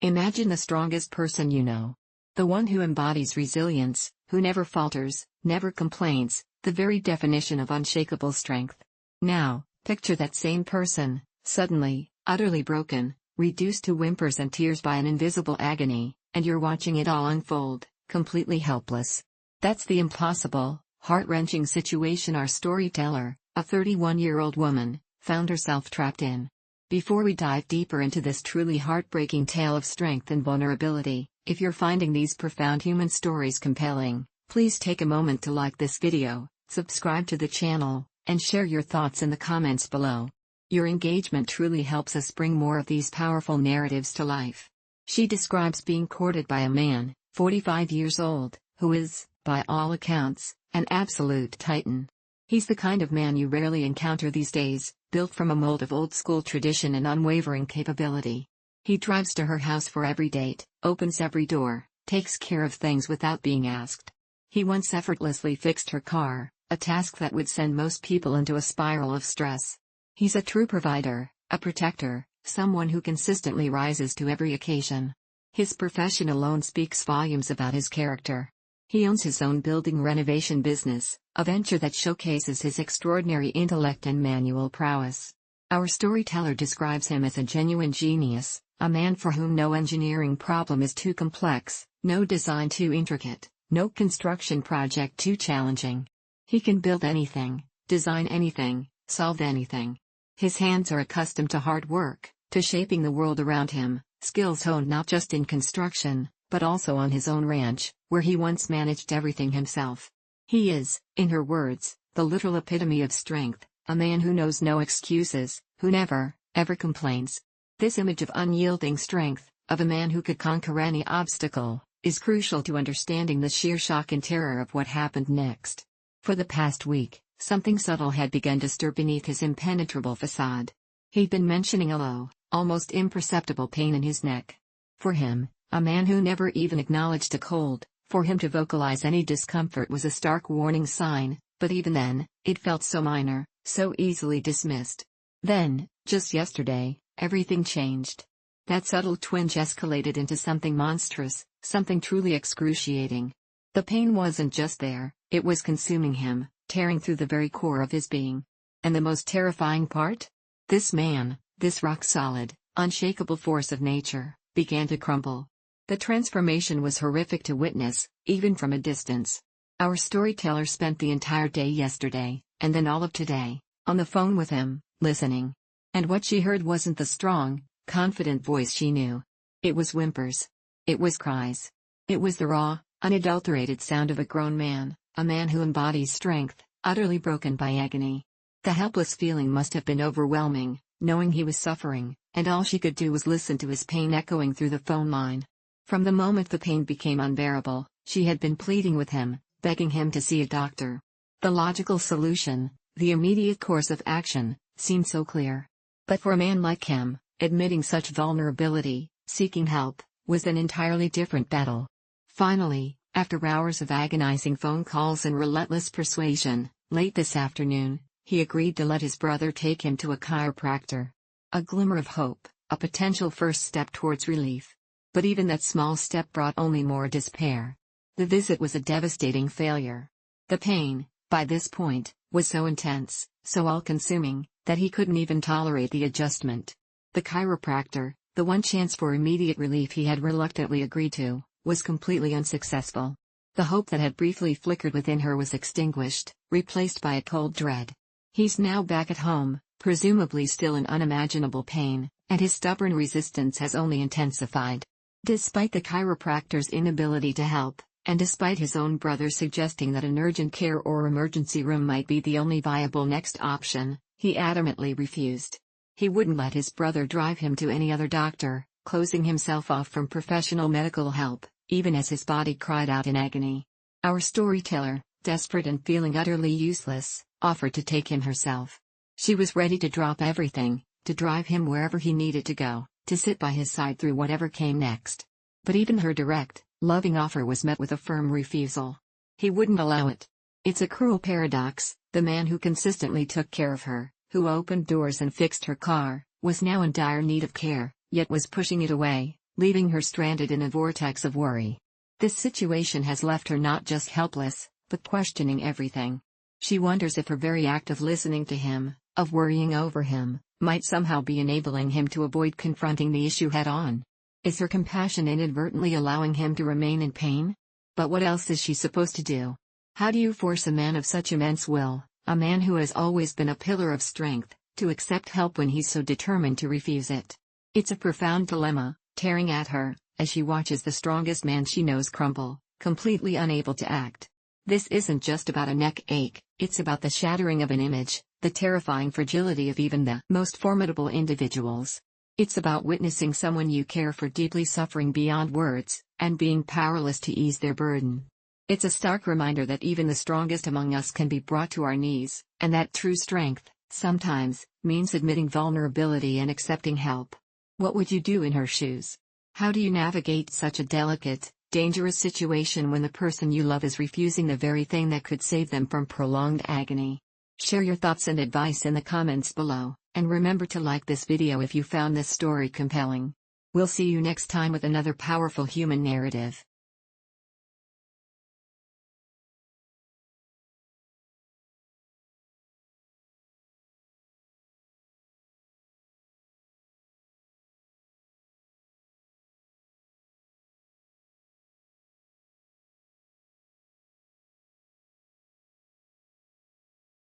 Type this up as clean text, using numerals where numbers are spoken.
Imagine the strongest person you know. The one who embodies resilience, who never falters, never complains, the very definition of unshakable strength. Now, picture that same person, suddenly, utterly broken, reduced to whimpers and tears by an invisible agony, and you're watching it all unfold, completely helpless. That's the impossible, heart-wrenching situation our storyteller, a 31-year-old woman, found herself trapped in. Before we dive deeper into this truly heartbreaking tale of strength and vulnerability, if you're finding these profound human stories compelling, please take a moment to like this video, subscribe to the channel, and share your thoughts in the comments below. Your engagement truly helps us bring more of these powerful narratives to life. She describes being courted by a man, 45 years old, who is, by all accounts, an absolute titan. He's the kind of man you rarely encounter these days, built from a mold of old-school tradition and unwavering capability. He drives to her house for every date, opens every door, takes care of things without being asked. He once effortlessly fixed her car, a task that would send most people into a spiral of stress. He's a true provider, a protector, someone who consistently rises to every occasion. His profession alone speaks volumes about his character. He owns his own building renovation business, a venture that showcases his extraordinary intellect and manual prowess. Our storyteller describes him as a genuine genius, a man for whom no engineering problem is too complex, no design too intricate, no construction project too challenging. He can build anything, design anything, solve anything. His hands are accustomed to hard work, to shaping the world around him, skills honed not just in construction, but also on his own ranch, where he once managed everything himself. He is, in her words, the literal epitome of strength, a man who knows no excuses, who never, ever complains. This image of unyielding strength, of a man who could conquer any obstacle, is crucial to understanding the sheer shock and terror of what happened next. For the past week, something subtle had begun to stir beneath his impenetrable facade. He'd been mentioning a low, almost imperceptible pain in his neck. For him, a man who never even acknowledged a cold, for him to vocalize any discomfort was a stark warning sign, but even then, it felt so minor, so easily dismissed. Then, just yesterday, everything changed. That subtle twinge escalated into something monstrous, something truly excruciating. The pain wasn't just there, it was consuming him, tearing through the very core of his being. And the most terrifying part? This man, this rock-solid, unshakable force of nature, began to crumble. The transformation was horrific to witness, even from a distance. Our storyteller spent the entire day yesterday, and then all of today, on the phone with him, listening. And what she heard wasn't the strong, confident voice she knew. It was whimpers. It was cries. It was the raw, unadulterated sound of a grown man, a man who embodies strength, utterly broken by agony. The helpless feeling must have been overwhelming, knowing he was suffering, and all she could do was listen to his pain echoing through the phone line. From the moment the pain became unbearable, she had been pleading with him, begging him to see a doctor. The logical solution, the immediate course of action, seemed so clear. But for a man like him, admitting such vulnerability, seeking help, was an entirely different battle. Finally, after hours of agonizing phone calls and relentless persuasion, late this afternoon, he agreed to let his brother take him to a chiropractor. A glimmer of hope, a potential first step towards relief. But even that small step brought only more despair. The visit was a devastating failure. The pain, by this point, was so intense, so all-consuming, that he couldn't even tolerate the adjustment. The chiropractor, the one chance for immediate relief he had reluctantly agreed to, was completely unsuccessful. The hope that had briefly flickered within her was extinguished, replaced by a cold dread. He's now back at home, presumably still in unimaginable pain, and his stubborn resistance has only intensified. Despite the chiropractor's inability to help, and despite his own brother suggesting that an urgent care or emergency room might be the only viable next option, he adamantly refused. He wouldn't let his brother drive him to any other doctor, closing himself off from professional medical help, even as his body cried out in agony. Our storyteller, desperate and feeling utterly useless, offered to take him herself. She was ready to drop everything, to drive him wherever he needed to go, to sit by his side through whatever came next. But even her direct, loving offer was met with a firm refusal. He wouldn't allow it. It's a cruel paradox, the man who consistently took care of her, who opened doors and fixed her car, was now in dire need of care, yet was pushing it away, leaving her stranded in a vortex of worry. This situation has left her not just helpless, but questioning everything. She wonders if her very act of listening to him, of worrying over him, might somehow be enabling him to avoid confronting the issue head-on. Is her compassion inadvertently allowing him to remain in pain? But what else is she supposed to do? How do you force a man of such immense will, a man who has always been a pillar of strength, to accept help when he's so determined to refuse it? It's a profound dilemma, tearing at her, as she watches the strongest man she knows crumble, completely unable to act. This isn't just about a neck ache, it's about the shattering of an image, the terrifying fragility of even the most formidable individuals. It's about witnessing someone you care for deeply suffering beyond words, and being powerless to ease their burden. It's a stark reminder that even the strongest among us can be brought to our knees, and that true strength, sometimes, means admitting vulnerability and accepting help. What would you do in her shoes? How do you navigate such a delicate, dangerous situation when the person you love is refusing the very thing that could save them from prolonged agony? Share your thoughts and advice in the comments below, and remember to like this video if you found this story compelling. We'll see you next time with another powerful human narrative.